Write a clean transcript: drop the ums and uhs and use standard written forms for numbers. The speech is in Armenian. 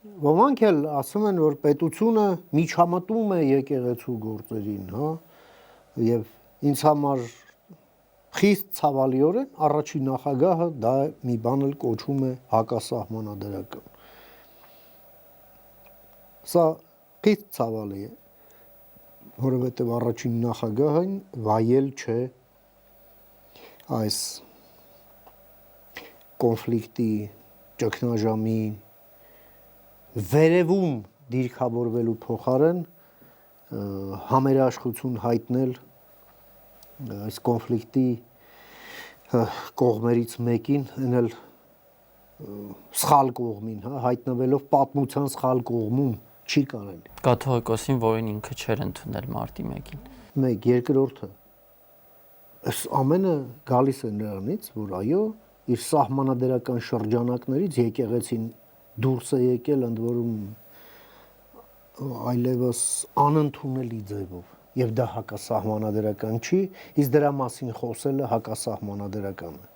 Ոմանք էլ ասում են, որ պետությունը միջամտում է եկեղեցու գործերին, հա, եւ ինձ համար խիստ ցավալիորեն առաջին նախագահը դա մի բան էլ կոչում է հակասահմանադրական։ Սա խիստ ցավալի է, որովհետեւ առաջին նախագահն վայել չէ այս կոնֆլիկտի ճգնաժամի վերևում դիրքավորվելու փոխարեն համերաշխություն հայտնել այս կոնֆլիկտի կողմերից մեկին, այն էլ սխալ կողմին, հա, հայտնվելով պատմության սխալ կողմում չի կարելի։ Կաթողիկոսին, որին ինքը չէր ընդունել մարտի 1-ին։ Մեկ, երկրորդը, այս ամենը գալիս է նրանից, որ այո, իր սահմանադրական շրջանակներից եկեղեցին դուրս է եկել ընդ որում այլևս անընդունելի ձևով, եւ դա հակասահմանադրական չի, իսկ դրա մասին խոսելը հակասահմանադրական է։